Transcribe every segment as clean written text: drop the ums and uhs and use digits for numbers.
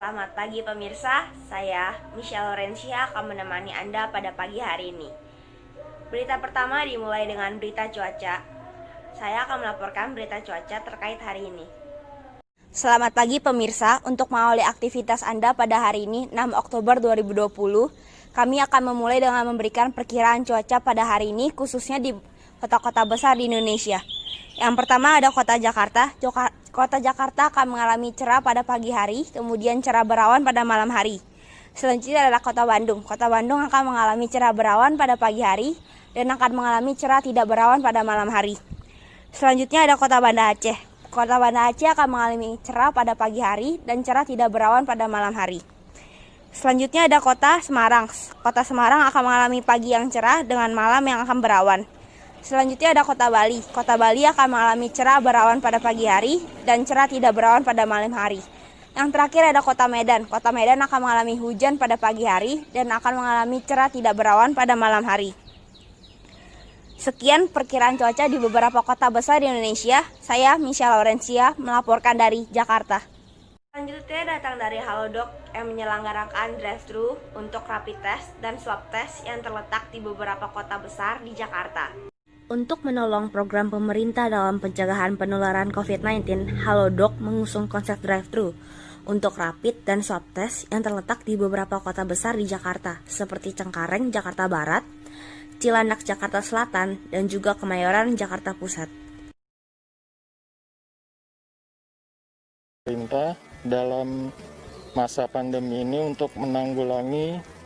Selamat pagi pemirsa, saya Michelle Lorencia akan menemani Anda pada pagi hari ini. Berita pertama dimulai dengan berita cuaca. Saya akan melaporkan berita cuaca terkait hari ini. Selamat pagi pemirsa, untuk mengawali aktivitas Anda pada hari ini 6 Oktober 2020, kami akan memulai dengan memberikan perkiraan cuaca pada hari ini khususnya di kota-kota besar di Indonesia. Yang pertama ada kota Jakarta. Kota Jakarta akan mengalami cerah pada pagi hari, kemudian cerah berawan pada malam hari. Selanjutnya adalah kota Bandung. Kota Bandung akan mengalami cerah berawan pada pagi hari dan akan mengalami cerah tidak berawan pada malam hari. Selanjutnya ada kota Banda Aceh. Kota Banda Aceh akan mengalami cerah pada pagi hari dan cerah tidak berawan pada malam hari. Selanjutnya ada kota Semarang. Kota Semarang akan mengalami pagi yang cerah dengan malam yang akan berawan. Selanjutnya ada kota Bali. Kota Bali akan mengalami cerah berawan pada pagi hari dan cerah tidak berawan pada malam hari. Yang terakhir ada kota Medan. Kota Medan akan mengalami hujan pada pagi hari dan akan mengalami cerah tidak berawan pada malam hari. Sekian perkiraan cuaca di beberapa kota besar di Indonesia. Saya Michelle Lorencia melaporkan dari Jakarta. Selanjutnya datang dari Halodoc yang menyelenggarakan drive-thru untuk rapid test dan swab test yang terletak di beberapa kota besar di Jakarta. Untuk menolong program pemerintah dalam pencegahan penularan COVID-19, Halodoc mengusung konsep drive-thru untuk rapid dan swab test yang terletak di beberapa kota besar di Jakarta, seperti Cengkareng, Jakarta Barat, Cilandak, Jakarta Selatan, dan juga Kemayoran, Jakarta Pusat. Pemerintah dalam masa pandemi ini untuk menanggulangi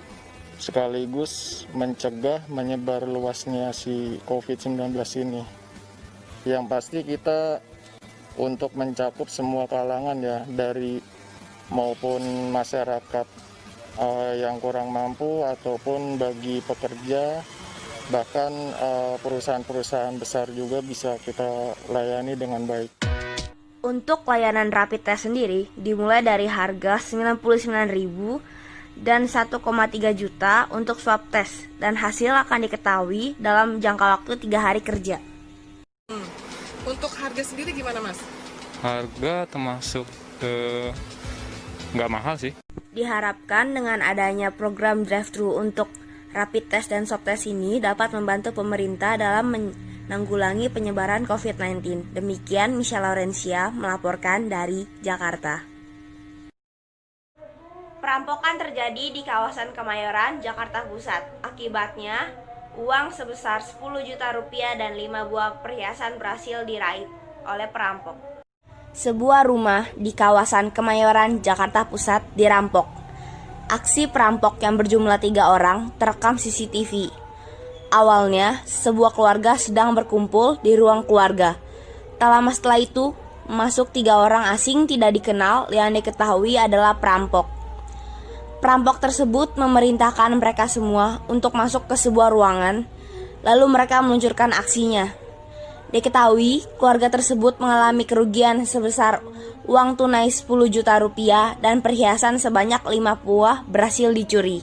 sekaligus mencegah menyebar luasnya si COVID-19 ini. Yang pasti kita untuk mencakup semua kalangan ya, dari maupun masyarakat yang kurang mampu ataupun bagi pekerja, bahkan perusahaan-perusahaan besar juga bisa kita layani dengan baik. Untuk layanan rapid test sendiri dimulai dari harga Rp99.000 dan 1,3 juta untuk swab test, dan hasil akan diketahui dalam jangka waktu 3 hari kerja. Untuk harga sendiri gimana, Mas? Harga termasuk nggak mahal sih. Diharapkan dengan adanya program drive-thru untuk rapid test dan swab test ini dapat membantu pemerintah dalam menanggulangi penyebaran COVID-19. Demikian Michelle Lorencia melaporkan dari Jakarta. Perampokan terjadi di kawasan Kemayoran, Jakarta Pusat. Akibatnya, uang sebesar Rp10 juta dan 5 buah perhiasan berhasil diraih oleh perampok. Sebuah rumah di kawasan Kemayoran, Jakarta Pusat dirampok. Aksi perampok yang berjumlah 3 orang terekam CCTV. Awalnya, sebuah keluarga sedang berkumpul di ruang keluarga. Tak lama setelah itu, masuk 3 orang asing tidak dikenal yang diketahui adalah perampok. Perampok tersebut memerintahkan mereka semua untuk masuk ke sebuah ruangan, lalu mereka meluncurkan aksinya. Diketahui, keluarga tersebut mengalami kerugian sebesar uang tunai Rp10 juta dan perhiasan sebanyak 5 buah berhasil dicuri.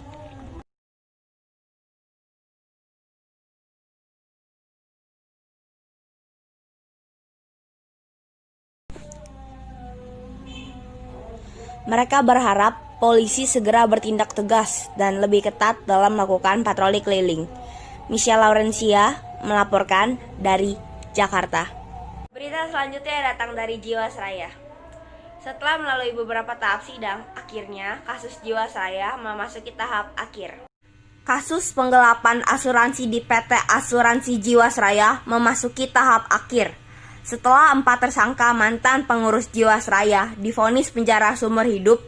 Mereka berharap polisi segera bertindak tegas dan lebih ketat dalam melakukan patroli keliling. Michelle Lorencia melaporkan dari Jakarta. Berita selanjutnya datang dari Jiwasraya. Setelah melalui beberapa tahap sidang, akhirnya kasus Jiwasraya memasuki tahap akhir. Kasus penggelapan asuransi di PT Asuransi Jiwasraya memasuki tahap akhir. Setelah 4 tersangka mantan pengurus Jiwasraya divonis penjara seumur hidup,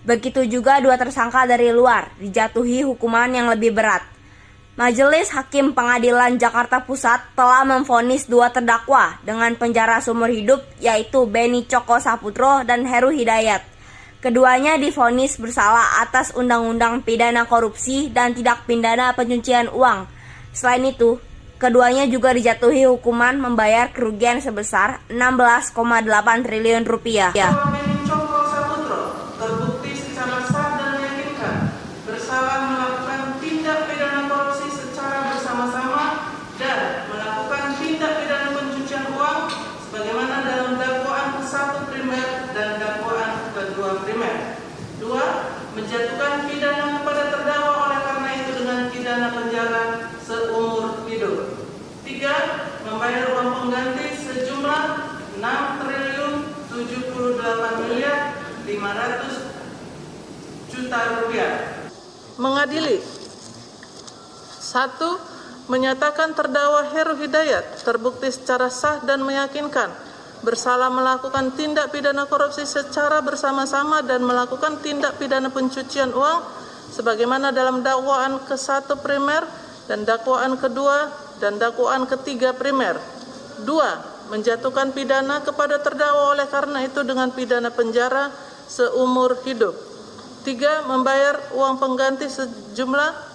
begitu juga 2 tersangka dari luar dijatuhi hukuman yang lebih berat. Majelis Hakim Pengadilan Jakarta Pusat telah memvonis 2 terdakwa dengan penjara seumur hidup, yaitu Beni Coko Saputro dan Heru Hidayat. Keduanya divonis bersalah atas Undang-Undang Pidana Korupsi dan Tindak Pidana Pencucian Uang. Selain itu, keduanya juga dijatuhi hukuman membayar kerugian sebesar Rp16,8 triliun. Beni Coko Saputro terbukti secara sah dan meyakinkan bersalah melakukan tindak pidana korupsi secara bersama-sama dan melakukan tindak pidana pencucian uang sebagaimana dalam dakwaan ke-1 primer dan dakwaan ke-2 primer. 2 membayar uang pengganti sejumlah 6.078.500.000 rupiah. Mengadili. 1. Menyatakan terdakwa Heru Hidayat terbukti secara sah dan meyakinkan bersalah melakukan tindak pidana korupsi secara bersama-sama dan melakukan tindak pidana pencucian uang sebagaimana dalam dakwaan ke-1 primer dan dakwaan kedua dan dakwaan ketiga primer. 2. Menjatuhkan pidana kepada terdakwa oleh karena itu dengan pidana penjara seumur hidup. 3. Membayar uang pengganti sejumlah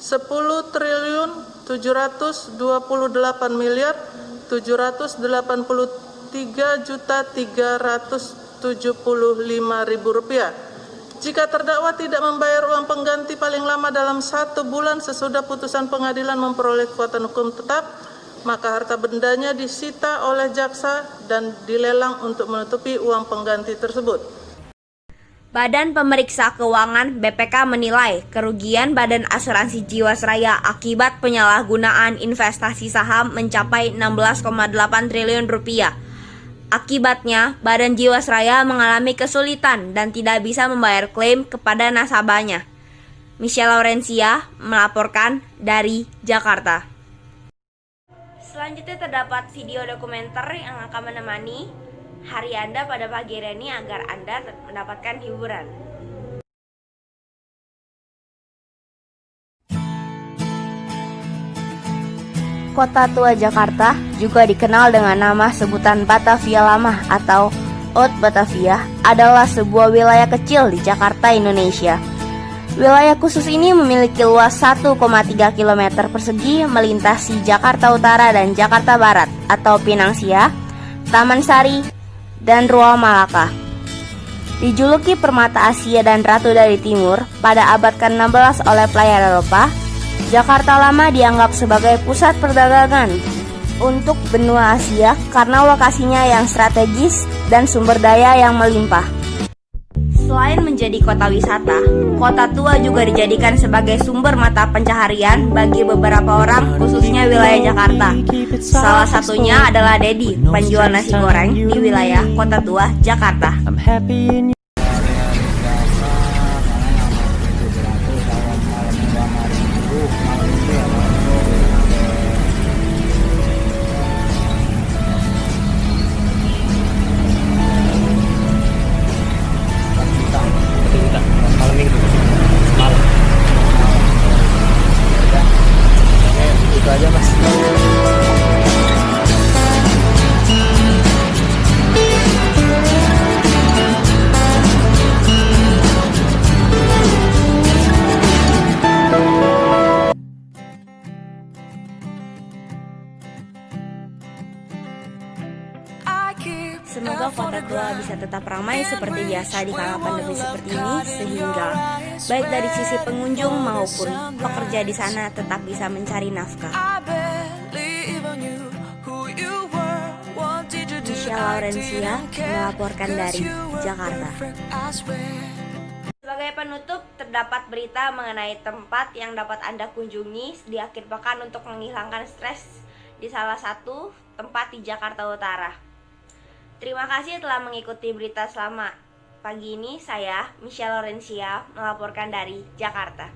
10.728.383.375.000 rupiah. Jika terdakwa tidak membayar uang pengganti paling lama dalam 1 bulan sesudah putusan pengadilan memperoleh kekuatan hukum tetap, maka harta bendanya disita oleh jaksa dan dilelang untuk menutupi uang pengganti tersebut. Badan Pemeriksa Keuangan BPK menilai kerugian Badan Asuransi Jiwasraya akibat penyalahgunaan investasi saham mencapai 16,8 triliun rupiah. Akibatnya, Badan Jiwasraya mengalami kesulitan dan tidak bisa membayar klaim kepada nasabahnya. Michelle Laurencia melaporkan dari Jakarta. Selanjutnya terdapat video dokumenter yang akan menemani hari Anda pada pagi hari ini agar Anda mendapatkan hiburan. Kota Tua Jakarta juga dikenal dengan nama sebutan Batavia Lama atau Oud Batavia adalah sebuah wilayah kecil di Jakarta, Indonesia. Wilayah khusus ini memiliki luas 1,3 km persegi melintasi Jakarta Utara dan Jakarta Barat atau Pinang Sia, Taman Sari, dan Ruang Malaka. Dijuluki Permata Asia dan Ratu dari Timur pada abad ke-16 oleh pelajar Eropa, Jakarta Lama dianggap sebagai pusat perdagangan untuk benua Asia karena lokasinya yang strategis dan sumber daya yang melimpah. Selain menjadi kota wisata, Kota Tua juga dijadikan sebagai sumber mata pencaharian bagi beberapa orang, khususnya wilayah Jakarta. Salah satunya adalah Dedi, penjual nasi goreng di wilayah Kota Tua, Jakarta. Semoga Kota Tua bisa tetap ramai seperti biasa di kala pandemi seperti ini, sehingga baik dari sisi pengunjung maupun pekerja di sana tetap bisa mencari nafkah. Michelle Laurencia melaporkan dari Jakarta. Sebagai penutup, terdapat berita mengenai tempat yang dapat Anda kunjungi di akhir pekan untuk menghilangkan stres di salah satu tempat di Jakarta Utara. Terima kasih telah mengikuti berita selama pagi ini. Saya, Michelle Laurencia, melaporkan dari Jakarta.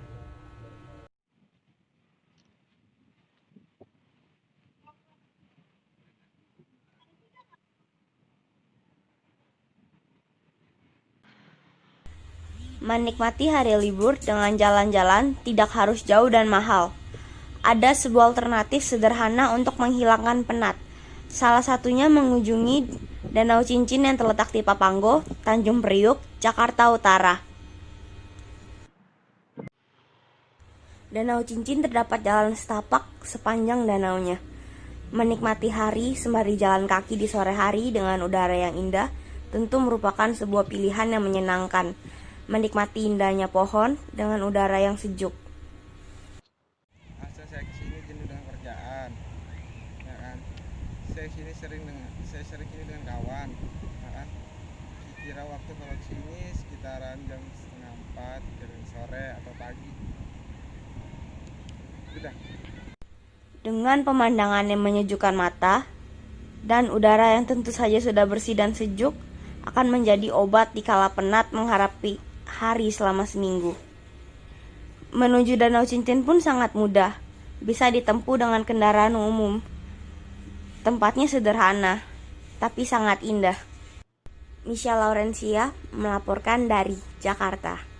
Menikmati hari libur dengan jalan-jalan tidak harus jauh dan mahal. Ada sebuah alternatif sederhana untuk menghilangkan penat. Salah satunya mengunjungi Danau Cincin yang terletak di Papanggo, Tanjung Priuk, Jakarta Utara. Danau Cincin terdapat jalan setapak sepanjang danaunya. Menikmati hari sembari jalan kaki di sore hari dengan udara yang indah tentu merupakan sebuah pilihan yang menyenangkan. Menikmati indahnya pohon dengan udara yang sejuk. Saya kesini jenuh dengan kerjaan, ya kan? Saya sering sini dengan kawan, ya kan? Kira waktu kalau kesini sekitaran jam 3:30 dari sore atau pagi. Udah. Dengan pemandangan yang menyejukkan mata dan udara yang tentu saja sudah bersih dan sejuk, akan menjadi obat dikala penat menghadapi hari selama seminggu. Menuju Danau Cincin pun sangat mudah, bisa ditempuh dengan kendaraan umum. Tempatnya sederhana, tapi sangat indah. Misha Laurencia melaporkan dari Jakarta.